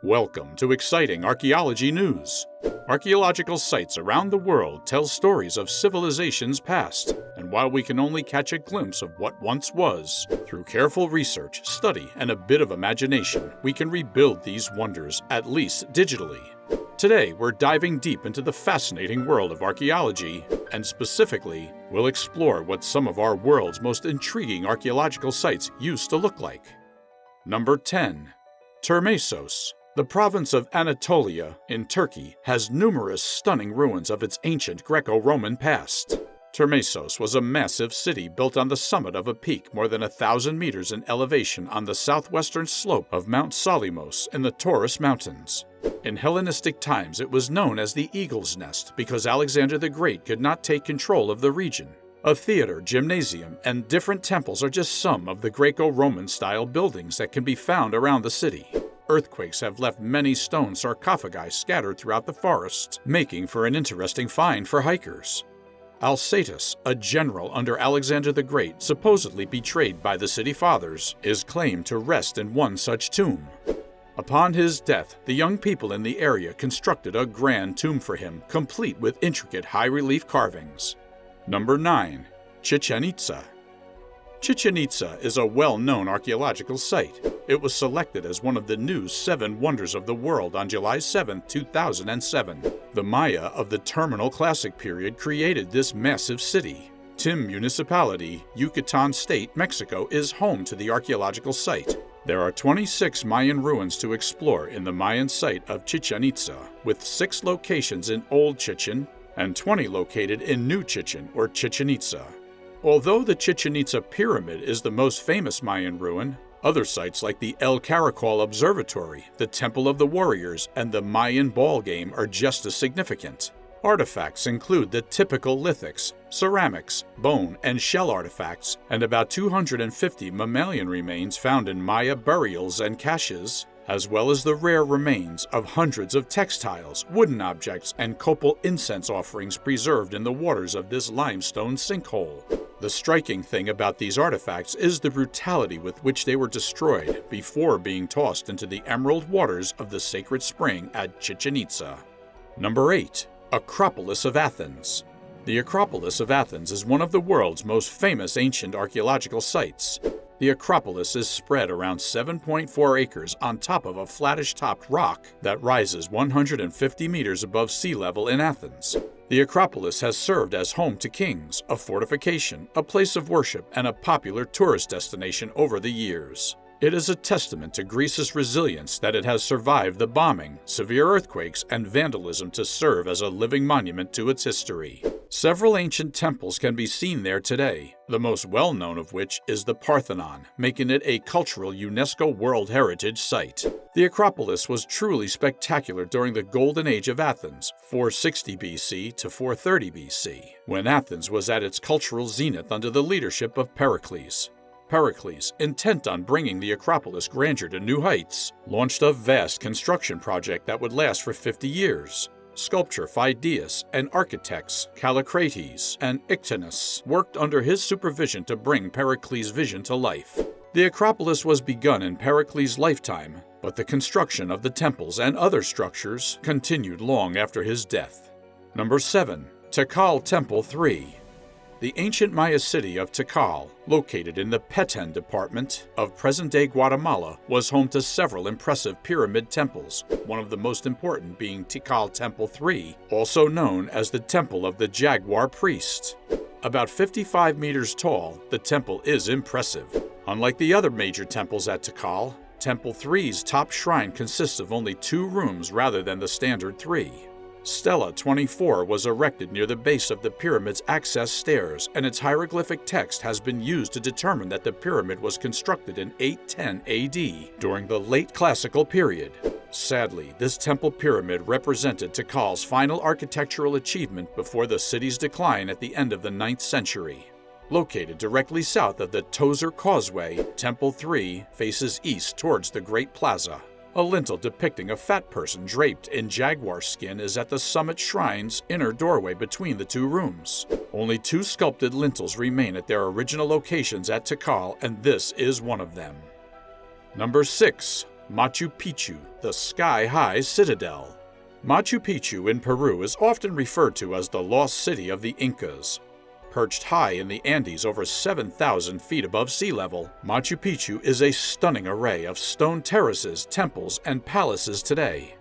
Welcome to exciting archaeology news. Archaeological sites around the world tell stories of civilizations past, and while we can only catch a glimpse of what once was, through careful research, study, and a bit of imagination, we can rebuild these wonders, at least digitally. Today, we're diving deep into the fascinating world of archaeology, and specifically, we'll explore what some of our world's most intriguing archaeological sites used to look like. Number 10. Termessos. The province of Anatolia in Turkey has numerous stunning ruins of its ancient Greco-Roman past. Termessos was a massive city built on the summit of a peak more than 1,000 meters in elevation on the southwestern slope of Mount Solymos in the Taurus Mountains. In Hellenistic times, it was known as the Eagle's Nest because Alexander the Great could not take control of the region. A theater, gymnasium, and different temples are just some of the Greco-Roman style buildings that can be found around the city. Earthquakes have left many stone sarcophagi scattered throughout the forest, making for an interesting find for hikers. Alcetus, a general under Alexander the Great supposedly betrayed by the city fathers, is claimed to rest in one such tomb. Upon his death, the young people in the area constructed a grand tomb for him, complete with intricate high-relief carvings. Number 9. Chichen Itza. Chichen Itza is a well-known archaeological site. It was selected as one of the new 7 Wonders of the World on July 7, 2007. The Maya of the Terminal Classic period created this massive city. Tim Municipality, Yucatan State, Mexico, is home to the archaeological site. There are 26 Mayan ruins to explore in the Mayan site of Chichen Itza, with 6 locations in Old Chichen and 20 located in New Chichen or Chichen Itza. Although the Chichen Itza Pyramid is the most famous Mayan ruin, other sites like the El Caracol Observatory, the Temple of the Warriors, and the Mayan Ball Game are just as significant. Artifacts include the typical lithics, ceramics, bone, and shell artifacts, and about 250 mammalian remains found in Maya burials and caches, as well as the rare remains of hundreds of textiles, wooden objects, and copal incense offerings preserved in the waters of this limestone sinkhole. The striking thing about these artifacts is the brutality with which they were destroyed before being tossed into the emerald waters of the sacred spring at Chichen Itza. Number 8. Acropolis of Athens. The Acropolis of Athens is one of the world's most famous ancient archaeological sites. The Acropolis is spread around 7.4 acres on top of a flattish-topped rock that rises 150 meters above sea level in Athens. The Acropolis has served as home to kings, a fortification, a place of worship, and a popular tourist destination over the years. It is a testament to Greece's resilience that it has survived the bombing, severe earthquakes, and vandalism to serve as a living monument to its history. Several ancient temples can be seen there today, the most well-known of which is the Parthenon, making it a cultural UNESCO World Heritage Site. The Acropolis was truly spectacular during the Golden Age of Athens, 460 BC to 430 BC, when Athens was at its cultural zenith under the leadership of Pericles. Pericles, intent on bringing the Acropolis grandeur to new heights, launched a vast construction project that would last for 50 years. Sculptor Phidias and architects Callicrates and Ictinus worked under his supervision to bring Pericles' vision to life. The Acropolis was begun in Pericles' lifetime, but the construction of the temples and other structures continued long after his death. Number 7. Tikal Temple 3. The ancient Maya city of Tikal, located in the Petén department of present-day Guatemala, was home to several impressive pyramid temples, one of the most important being Tikal Temple 3, also known as the Temple of the Jaguar Priest. About 55 meters tall, the temple is impressive. Unlike the other major temples at Tikal, Temple 3's top shrine consists of only 2 rooms rather than the standard 3. Stela 24 was erected near the base of the pyramid's access stairs, and its hieroglyphic text has been used to determine that the pyramid was constructed in 810 AD, during the late classical period. Sadly, this temple pyramid represented Tikal's final architectural achievement before the city's decline at the end of the 9th century. Located directly south of the Tozer Causeway, Temple 3 faces east towards the Great Plaza. A lintel depicting a fat person draped in jaguar skin is at the summit shrine's inner doorway between the 2 rooms. Only 2 sculpted lintels remain at their original locations at Tikal, and this is one of them. Number 6. Machu Picchu, the sky-high citadel. Machu Picchu in Peru is often referred to as the lost city of the Incas. Perched high in the Andes over 7,000 feet above sea level, Machu Picchu is a stunning array of stone terraces, temples, and palaces today.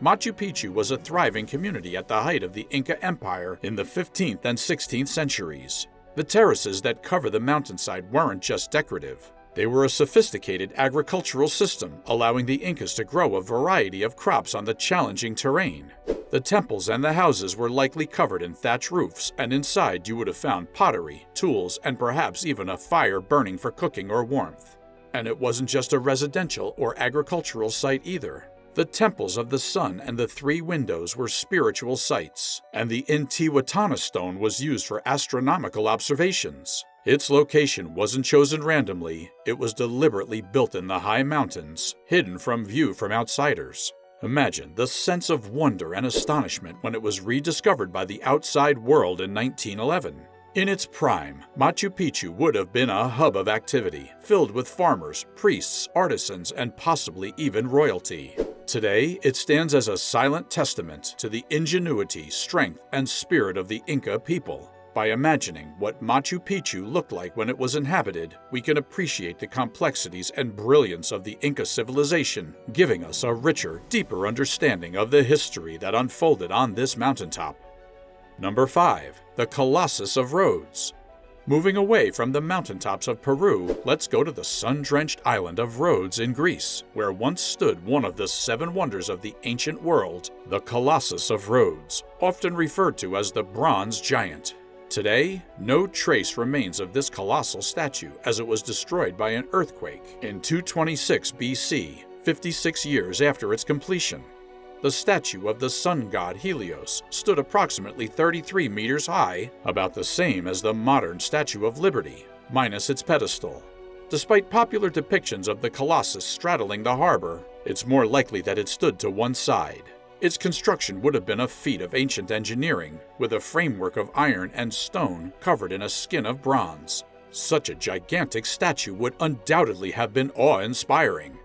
Machu Picchu was a thriving community at the height of the Inca Empire in the 15th and 16th centuries. The terraces that cover the mountainside weren't just decorative. They were a sophisticated agricultural system, allowing the Incas to grow a variety of crops on the challenging terrain. The temples and the houses were likely covered in thatch roofs, and inside you would have found pottery, tools, and perhaps even a fire burning for cooking or warmth. And it wasn't just a residential or agricultural site either. The temples of the sun and the three windows were spiritual sites, and the Intihuatana stone was used for astronomical observations. Its location wasn't chosen randomly, it was deliberately built in the high mountains, hidden from view from outsiders. Imagine the sense of wonder and astonishment when it was rediscovered by the outside world in 1911. In its prime, Machu Picchu would have been a hub of activity, filled with farmers, priests, artisans, and possibly even royalty. Today, it stands as a silent testament to the ingenuity, strength, and spirit of the Inca people. By imagining what Machu Picchu looked like when it was inhabited, we can appreciate the complexities and brilliance of the Inca civilization, giving us a richer, deeper understanding of the history that unfolded on this mountaintop. Number 5. The Colossus of Rhodes. Moving away from the mountaintops of Peru, let's go to the sun-drenched island of Rhodes in Greece, where once stood one of the 7 wonders of the ancient world, the Colossus of Rhodes, often referred to as the Bronze Giant. Today, no trace remains of this colossal statue, as it was destroyed by an earthquake in 226 BC, 56 years after its completion. The statue of the sun god Helios stood approximately 33 meters high, about the same as the modern Statue of Liberty, minus its pedestal. Despite popular depictions of the Colossus straddling the harbor, it's more likely that it stood to one side. Its construction would have been a feat of ancient engineering, with a framework of iron and stone covered in a skin of bronze. Such a gigantic statue would undoubtedly have been awe-inspiring.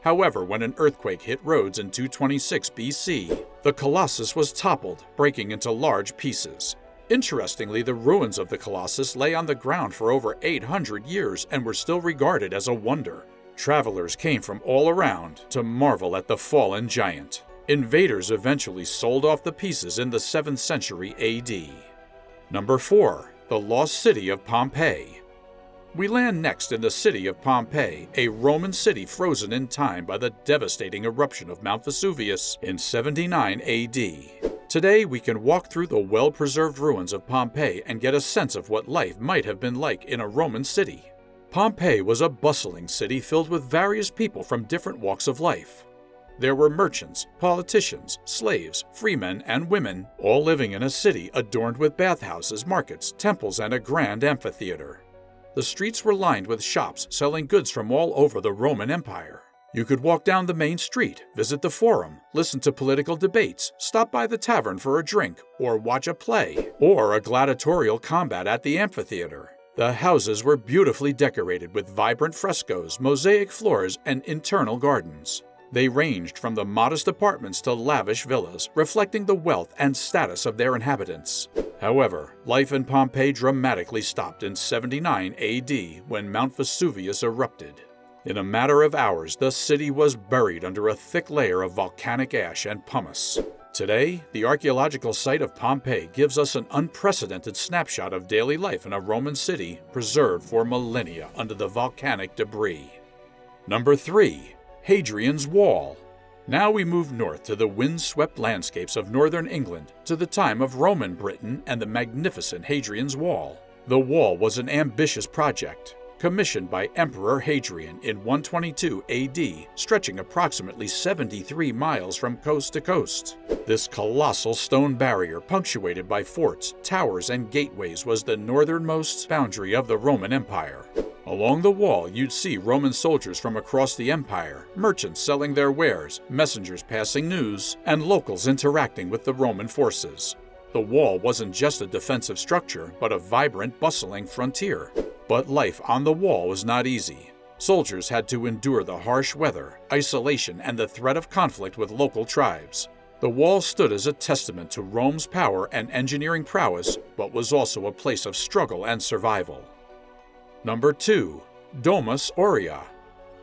However, when an earthquake hit Rhodes in 226 BC, the Colossus was toppled, breaking into large pieces. Interestingly, the ruins of the Colossus lay on the ground for over 800 years and were still regarded as a wonder. Travelers came from all around to marvel at the fallen giant. Invaders eventually sold off the pieces in the 7th century AD. Number 4. The Lost City of Pompeii. We land next in the city of Pompeii, a Roman city frozen in time by the devastating eruption of Mount Vesuvius in 79 AD. Today, we can walk through the well-preserved ruins of Pompeii and get a sense of what life might have been like in a Roman city. Pompeii was a bustling city filled with various people from different walks of life. There were merchants, politicians, slaves, freemen, and women, all living in a city adorned with bathhouses, markets, temples, and a grand amphitheater. The streets were lined with shops selling goods from all over the Roman Empire. You could walk down the main street, visit the forum, listen to political debates, stop by the tavern for a drink, or watch a play, or a gladiatorial combat at the amphitheater. The houses were beautifully decorated with vibrant frescoes, mosaic floors, and internal gardens. They ranged from the modest apartments to lavish villas, reflecting the wealth and status of their inhabitants. However, life in Pompeii dramatically stopped in 79 AD when Mount Vesuvius erupted. In a matter of hours, the city was buried under a thick layer of volcanic ash and pumice. Today, the archaeological site of Pompeii gives us an unprecedented snapshot of daily life in a Roman city preserved for millennia under the volcanic debris. Number 3. Hadrian's Wall. Now we move north to the wind-swept landscapes of northern England, to the time of Roman Britain and the magnificent Hadrian's Wall. The wall was an ambitious project, commissioned by Emperor Hadrian in 122 AD, stretching approximately 73 miles from coast to coast. This colossal stone barrier, punctuated by forts, towers, and gateways, was the northernmost boundary of the Roman Empire. Along the wall, you'd see Roman soldiers from across the empire, merchants selling their wares, messengers passing news, and locals interacting with the Roman forces. The wall wasn't just a defensive structure, but a vibrant, bustling frontier. But life on the wall was not easy. Soldiers had to endure the harsh weather, isolation, and the threat of conflict with local tribes. The wall stood as a testament to Rome's power and engineering prowess, but was also a place of struggle and survival. Number 2. Domus Orea.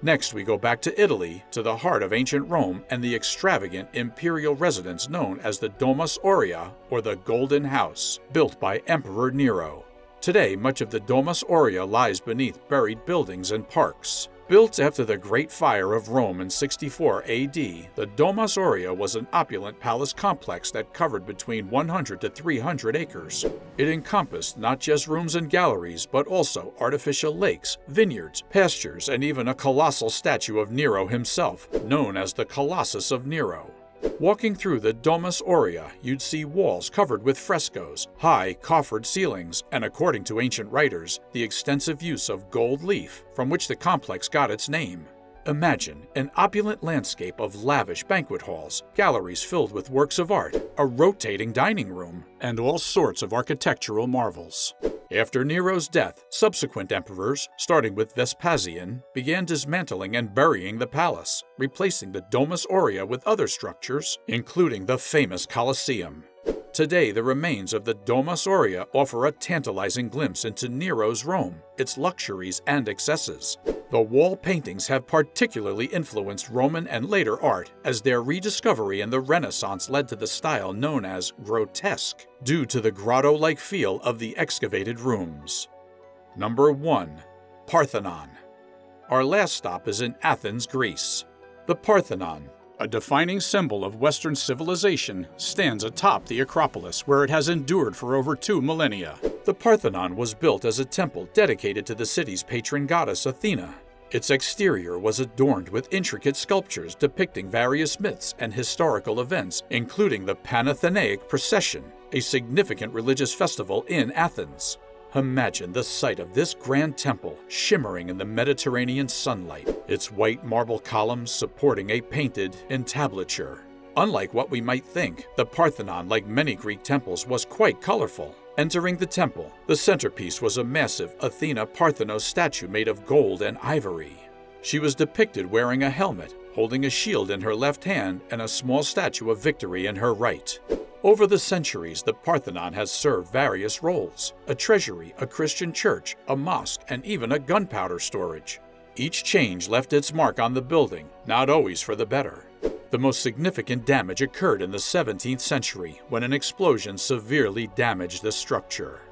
Next, we go back to Italy, to the heart of ancient Rome and the extravagant imperial residence known as the Domus Orea, or the Golden House, built by Emperor Nero. Today, much of the Domus Orea lies beneath buried buildings and parks. Built after the Great Fire of Rome in 64 AD, the Domus Orea was an opulent palace complex that covered between 100 to 300 acres. It encompassed not just rooms and galleries, but also artificial lakes, vineyards, pastures, and even a colossal statue of Nero himself, known as the Colossus of Nero. Walking through the Domus Orea, you'd see walls covered with frescoes, high, coffered ceilings, and according to ancient writers, the extensive use of gold leaf, from which the complex got its name. Imagine an opulent landscape of lavish banquet halls, galleries filled with works of art, a rotating dining room, and all sorts of architectural marvels. After Nero's death, subsequent emperors, starting with Vespasian, began dismantling and burying the palace, replacing the Domus Orea with other structures, including the famous Colosseum. Today, the remains of the Domus Orea offer a tantalizing glimpse into Nero's Rome, its luxuries and excesses. The wall paintings have particularly influenced Roman and later art, as their rediscovery in the Renaissance led to the style known as grotesque, due to the grotto-like feel of the excavated rooms. Number 1. Parthenon. Our last stop is in Athens, Greece. The Parthenon, a defining symbol of Western civilization, stands atop the Acropolis, where it has endured for over 2 millennia. The Parthenon was built as a temple dedicated to the city's patron goddess Athena. Its exterior was adorned with intricate sculptures depicting various myths and historical events, including the Panathenaic procession, a significant religious festival in Athens. Imagine the sight of this grand temple shimmering in the Mediterranean sunlight, its white marble columns supporting a painted entablature. Unlike what we might think, the Parthenon, like many Greek temples, was quite colorful. Entering the temple, the centerpiece was a massive Athena Parthenos statue made of gold and ivory. She was depicted wearing a helmet, holding a shield in her left hand and a small statue of victory in her right. Over the centuries, the Parthenon has served various roles: a treasury, a Christian church, a mosque, and even a gunpowder storage. Each change left its mark on the building, not always for the better. The most significant damage occurred in the 17th century, when an explosion severely damaged the structure.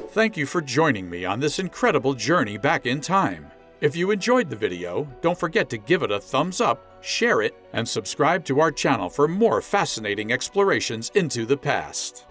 Thank you for joining me on this incredible journey back in time. If you enjoyed the video, don't forget to give it a thumbs up, share it, and subscribe to our channel for more fascinating explorations into the past.